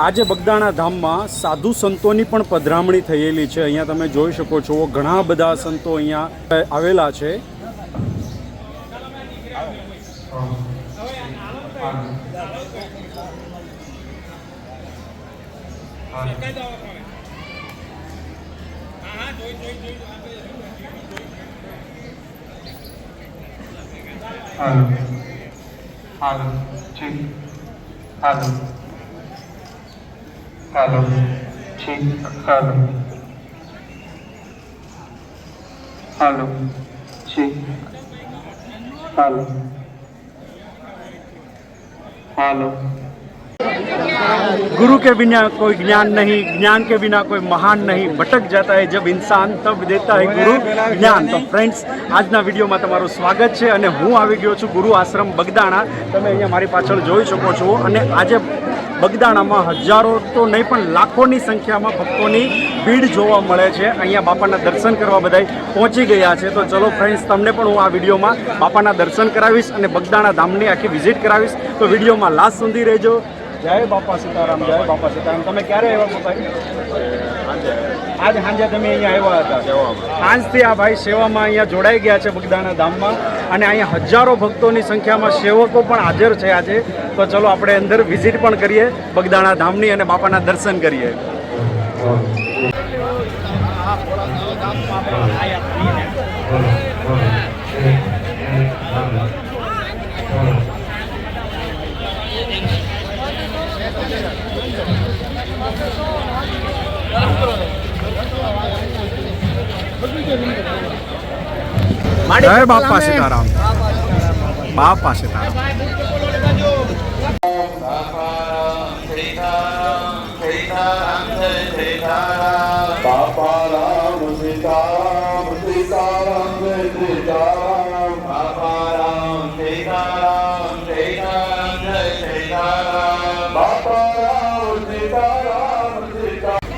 આજે બગદાણા ધામમાં સાધુ સંતોની પણ પધરામણી થયેલી છે। અહીંયા તમે જોઈ શકો છો ઘણા બધા સંતો અહીંયા આવેલા છે। हेलो ठीक हेलो हेलो ठीक हेलो हेलो। गुरु के बिना कोई ज्ञान नहीं, ज्ञान के बिना कोई महान नहीं, भटक जाता है जब इंसान तब देता है गुरु ज्ञान। तो फ्रेंड्स આજના વિડીયોમાં તમારું સ્વાગત છે અને હું આવી ગયો છું ગુરુ આશ્રમ બગદાણા। તમે અહીંયા મારી પાછળ જોઈ શકો છો અને આજે બગદાણામાં હજારો તો નહીં પણ લાખોની સંખ્યામાં ભક્તોની ભીડ જોવા મળે છે। અહીંયા બાપાના દર્શન કરવા બધા પહોંચી ગયા છે। તો ચલો ફ્રેન્ડ્સ તમને પણ હું આ વિડીયોમાં બાપાના દર્શન કરાવીશ અને બગદાણા ધામની આખી વિઝિટ કરાવીશ। તો વિડીયોમાં લાસ્ટ સુધી રહેજો। જય બાપા સીતારામ, જય બાપા સીતારામ। તમે ક્યારે આવ્યા ભાઈ? आज हांजे તમે અહીંયા આવ્યા હતા। આજથી આ ભાઈ સેવામાં અહીંયા જોડાઈ ગયા છે બગદાણા ધામમાં અને અહીંયા હજારો ભક્તોની સંખ્યામાં સેવકો પણ હાજર છે આજે। તો ચલો આપણે અંદર વિઝિટ પણ કરીએ બગદાણા ધામની અને બાપાના દર્શન કરીએ। जय बापा सीताराम, बापा सीताराम। बापा राम सीताराम सीताराम जय सीताराम। बापा राम सीताराम सीताराम जय सीताराम। बापा राम सीताराम सीताराम।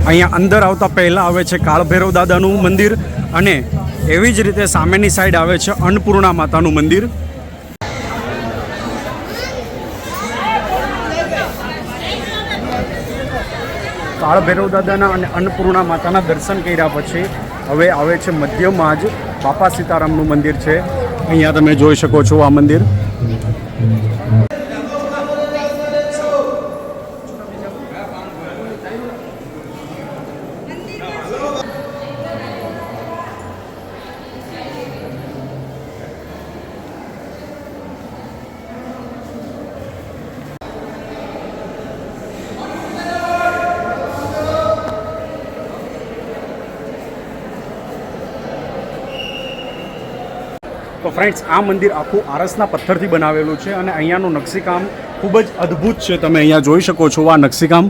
અહીંયા અંદર આવતા પહેલાં આવે છે કાળભૈરવ દાદાનું મંદિર અને એવી જ રીતે સામેની સાઈડ આવે છે અન્નપૂર્ણા માતાનું મંદિર। કાળભૈરવ દાદાના અને અન્નપૂર્ણા માતાના દર્શન કર્યા પછી હવે આવે છે મધ્યમાં જ બાપા સીતારામનું મંદિર છે। અહીંયા તમે જોઈ શકો છો આ મંદિર। તો ફ્રેન્ડ્સ આ મંદિર આખું આરસના પથ્થરથી બનાવેલું છે અને અહીંયાનું નકશીકામ ખૂબ જ અદ્ભુત છે। તમે અહીંયા જોઈ શકો છો આ નકશીકામ।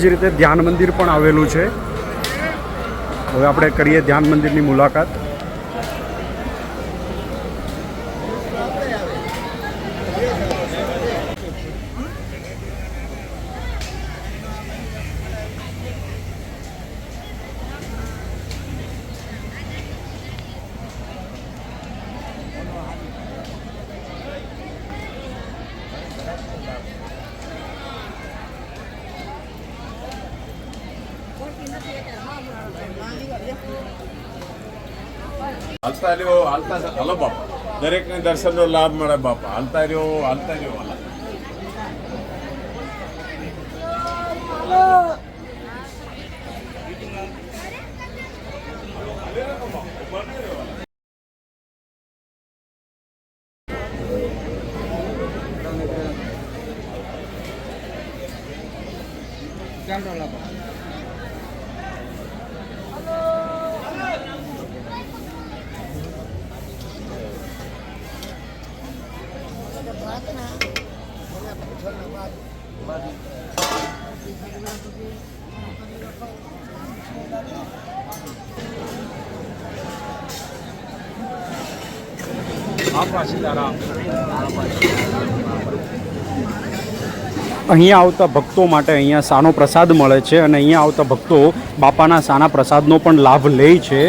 જ રીતે ધ્યાન મંદિર પણ આવેલું છે। હવે આપણે કરીએ ધ્યાન મંદિરની મુલાકાત। હાલતા રહ્યો, હાલતા હલો બાપા, દરેકને દર્શનનો લાભ મળે બાપા, હાલતા રહ્યો વાલા। અહીંયા આવતા ભક્તો માટે અહીંયા સાનો પ્રસાદ મળે છે અને અહીંયા આવતા ભક્તો બાપાના સાના પ્રસાદનો પણ લાભ લે છે.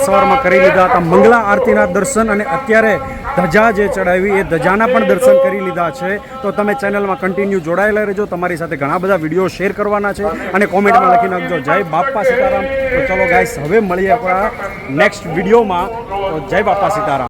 સવારમાં કરી લીધા હતા મંગલા આરતીના દર્શન અને અત્યારે ધજા જે ચડાવી એ ધજાના પણ દર્શન કરી લીધા છે. તો તમે ચેનલમાં કન્ટિન્યુ જોડાયેલા રહેજો. તમારી સાથે ઘણા બધા વિડીયો શેર કરવાના છે અને કોમેન્ટમાં લખી નાખજો જય બાપા સીતારામ. તો ચલો ગાઈસ હવે મળીએ આપણા નેક્સ્ટ વિડીયોમાં. તો જય બાપા સીતારામ.